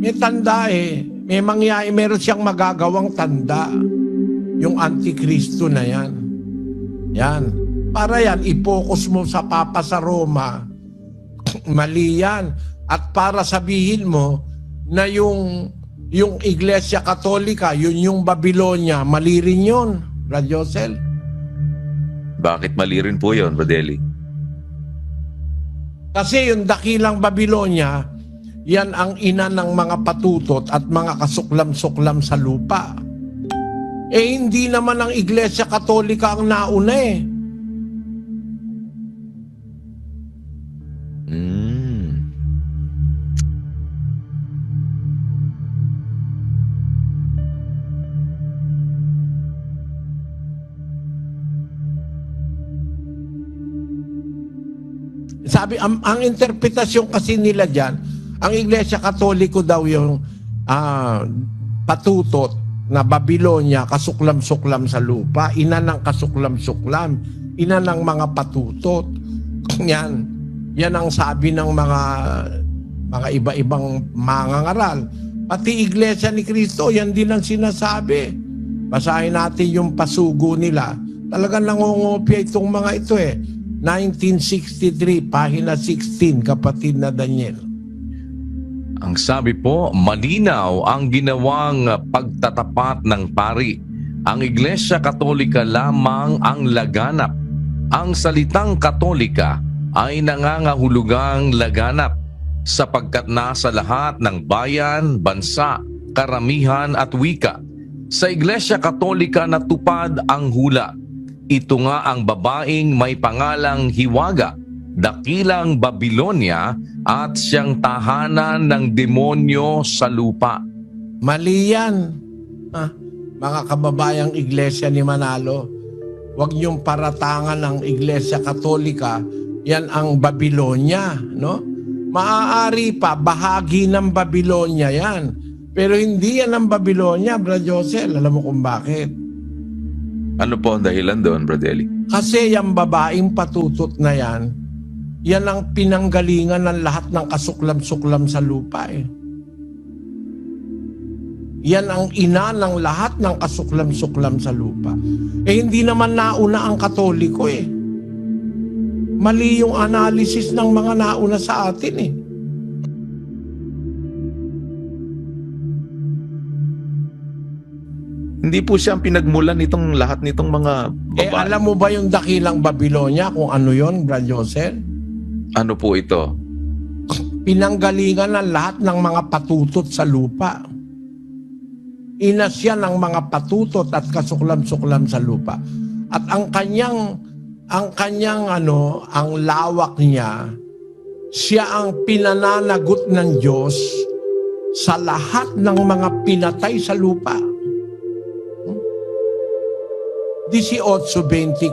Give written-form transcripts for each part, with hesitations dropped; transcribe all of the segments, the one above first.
May tanda eh. Meron siyang magagawang tanda. Yung Antikristo na yan. Yan. Para yan, i-focus mo sa Papa sa Roma. Mali yan. At para sabihin mo na yung Iglesia Katolika, yun yung Babylonia, mali rin yun, Brad Josel. Bakit mali rin po yun, Brodeli? Kasi yung dakilang Babylonia, yan ang ina ng mga patutot at mga kasuklam-suklam sa lupa. Eh hindi naman ang Iglesia Katolika ang nauna eh. Sabi, ang interpretasyon kasi nila dyan, ang Iglesia Katoliko daw yung patutot na Babylonia, kasuklam-suklam sa lupa, ina ng kasuklam-suklam, ina ng mga patutot. Yan ang sabi ng mga iba-ibang mangangaral. Pati Iglesia ni Cristo, yan din ang sinasabi. Basahin natin yung pasugo nila. Talagang nangungopia itong mga ito eh. 1963, pahina 16, kapatid na Daniel. Ang sabi po, malinaw ang ginawang pagtatapat ng pari. Ang Iglesia Katolika lamang ang laganap. Ang salitang Katolika ay nangangahulugang laganap sapagkat nasa lahat ng bayan, bansa, karamihan at wika. Sa Iglesia Katolika natupad ang hula. Ito nga ang babaeng may pangalang Hiwaga, dakilang Babylonia at siyang tahanan ng demonyo sa lupa. Mali yan. Mga kababayang Iglesia ni Manalo, huwag niyong paratangan ng Iglesia Katolika, yan ang Babylonia, no? Maaari pa, bahagi ng Babylonia yan. Pero hindi yan ang Babylonia, Brad Josel. Alam mo kung bakit? Ano po ang dahilan doon, Brodeli? Kasi yung babaeng patutot na yan, yan ang pinanggalingan ng lahat ng kasuklam-suklam sa lupa eh. Yan ang ina ng lahat ng kasuklam-suklam sa lupa. Eh hindi naman nauna ang Katoliko eh. Mali yung analysis ng mga nauna sa atin eh. Hindi po siya ang pinagmulan nitong lahat nitong mga babae. Eh alam mo ba yung dakilang Babylonia kung ano yon, Brad Joseph? Ano po ito? Pinanggalingan ng lahat ng mga patutot sa lupa. Ina siya ng mga patutot at kasuklam-suklam sa lupa. At ang kanyang ang lawak niya, siya ang pinananagot ng Diyos sa lahat ng mga pinatay sa lupa. 18:24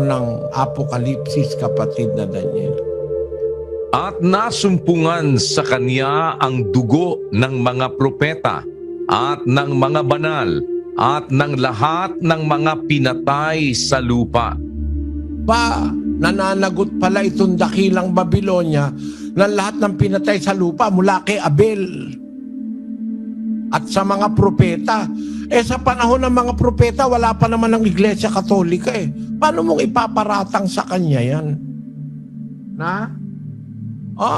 ng Apokalipsis, kapatid na Daniel. At nasumpungan sa kanya ang dugo ng mga propeta at ng mga banal at ng lahat ng mga pinatay sa lupa. Nananagot pala itong dakilang Babylonia ng lahat ng pinatay sa lupa mula kay Abel at sa mga propeta. Eh sa panahon ng mga propeta, wala pa naman ang Iglesia Katolika eh. Paano mong ipaparatang sa kanya yan?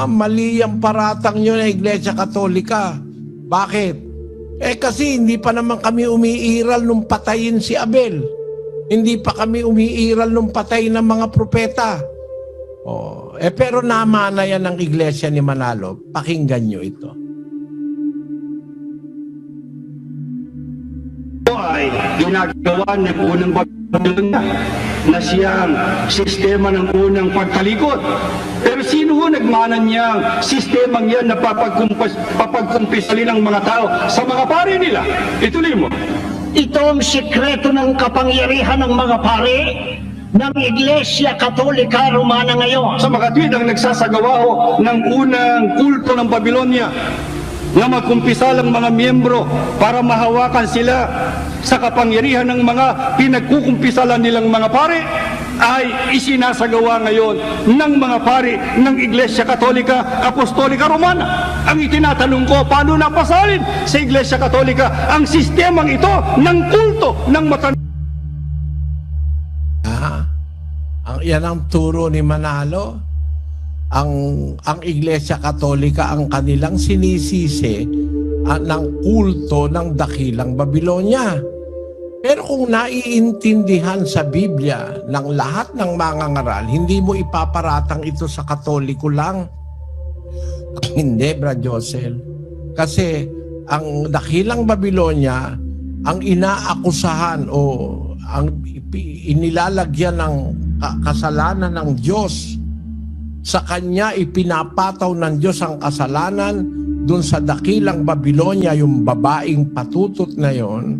Mali ang paratang nyo na Iglesia Katolika. Bakit? Eh kasi hindi pa naman kami umiiral nung patayin si Abel. Hindi pa kami umiiral nung patayin ng mga propeta. Pero namana yan ng Iglesia ni Manalo. Pakinggan nyo ito. Ay ginagawa ng unang Babylonia na siyang sistema ng unang pagtalikod. Pero sino ho nagmana niyang sistemang yan na papagkumpisali ng mga tao sa mga pari nila? Ituloy mo. Ito ang sikreto ng kapangyarihan ng mga pari ng Iglesia Katolika Romana ngayon. Sa makatwid ang nagsasagawa ho ng unang kulto ng Babylonia na magkumpisalang mga miyembro para mahawakan sila sa kapangyarihan ng mga pinagkukumpisalan nilang mga pare. ay isinasagawa ngayon ng mga pari ng Iglesia Katolika Apostolika Romana. Ang itinatanong ko, paano napasalin sa Iglesia Katolika ang sistemang ito ng kulto ng Yan ang turo ni Manalo. Ang Iglesia Katolika ang kanilang sinisisi ng kulto ng dakilang Babilonya. Pero kung naiintindihan sa Biblia ng lahat ng mga ngaral, hindi mo ipaparatang ito sa Katoliko lang. Hindi, Brad Josel. Kasi ang dakilang Babilonya, ang inaakusahan o ang inilalagyan ng kasalanan ng Diyos, sa kanya ipinapataw ng Diyos ang kasalanan dun sa dakilang Babilonya, yung babaeng patutot na yon,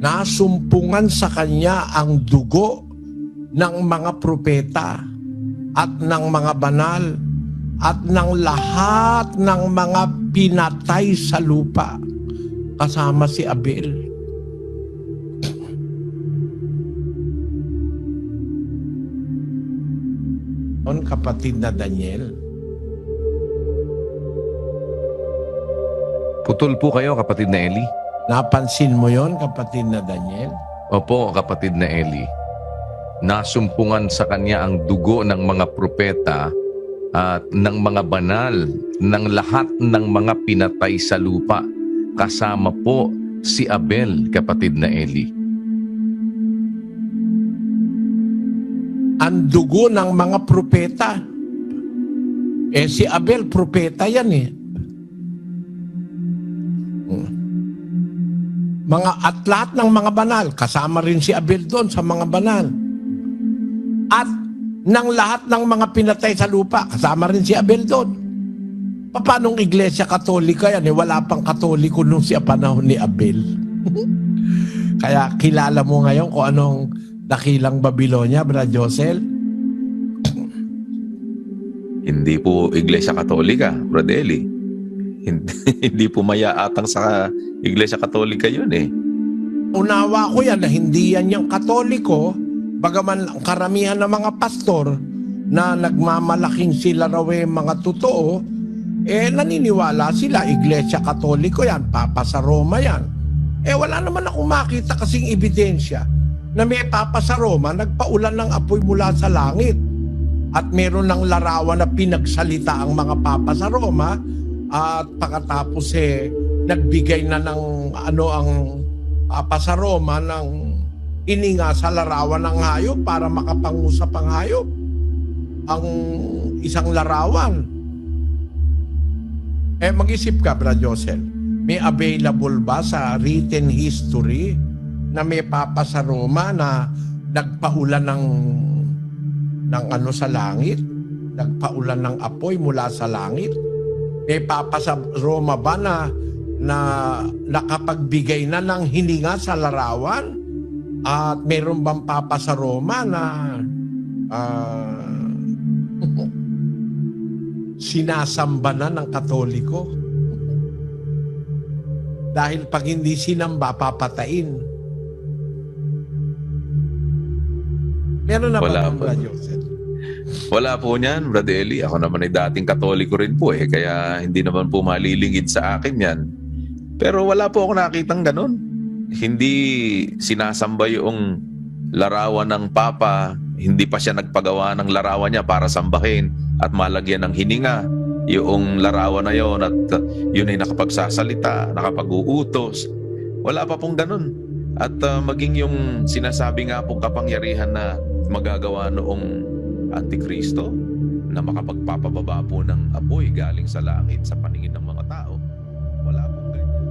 nasumpungan sa kanya ang dugo ng mga propeta at ng mga banal at ng lahat ng mga pinatay sa lupa kasama si Abel. Kapatid na Daniel. Putol po kayo, kapatid na Eli. Napansin mo yon, kapatid na Daniel? Opo, kapatid na Eli. Nasumpungan sa kanya ang dugo ng mga propeta at ng mga banal, ng lahat ng mga pinatay sa lupa. Kasama po si Abel, kapatid na Eli. Ang dugo ng mga propeta. Si Abel, propeta yan eh. At lahat ng mga banal, kasama rin si Abel doon sa mga banal. At ng lahat ng mga pinatay sa lupa, kasama rin si Abel doon. Paanong Iglesia Katolika yan? Wala pang Katoliko nung siya panahon ni Abel. Kaya kilala mo ngayon kung anong dakilang Babilonya, Brad Josel? Hindi po Iglesia Katolika, Brad Eli. Hindi po mayaatang sa Iglesia Katolika yun eh. Unawa ko yan na hindi yan yung Katoliko, bagaman ang karamihan ng mga pastor na nagmamalaking sila raw mga totoo, naniniwala sila Iglesia Katoliko yan, Papa sa Roma yan. Wala naman akong makita kasing ebidensya na may Papa sa Roma nagpaulan ng apoy mula sa langit. At meron ng larawan na pinagsalita ang mga Papa sa Roma at pagkatapos nagbigay na ng ang Papa sa Roma ng hininga sa larawan ng hayop para makapangusap ang hayop. Ang isang larawan. Mag-isip ka, Brad Josel, may available ba sa written history na may Papa sa Roma na nagpaulan ng sa langit, nagpaulan ng apoy mula sa langit? May Papa sa Roma ba na nakapagbigay na ng hininga sa larawan? At meron bang Papa sa Roma na sinasamba na ng Katoliko? Dahil pag hindi sinamba, papatayin. Meron na Wala ba, po. Brad Joseph? Wala po niyan, Brad Eli. Ako naman ay dating Katoliko rin po eh. Kaya hindi naman po malilingid sa akin yan. Pero wala po ako nakitang ganun. Hindi sinasamba yung larawan ng Papa. Hindi pa siya nagpagawa ng larawan niya para sambahin at malagyan ng hininga yung larawan na yon at yun ay nakapagsasalita, nakapag-uutos. Wala pa pong ganun. At maging yung sinasabi nga pong kapangyarihan na magagawa noong Antikristo na makapagpapababa po ng apoy galing sa langit sa paningin ng mga tao, wala pong ganyan.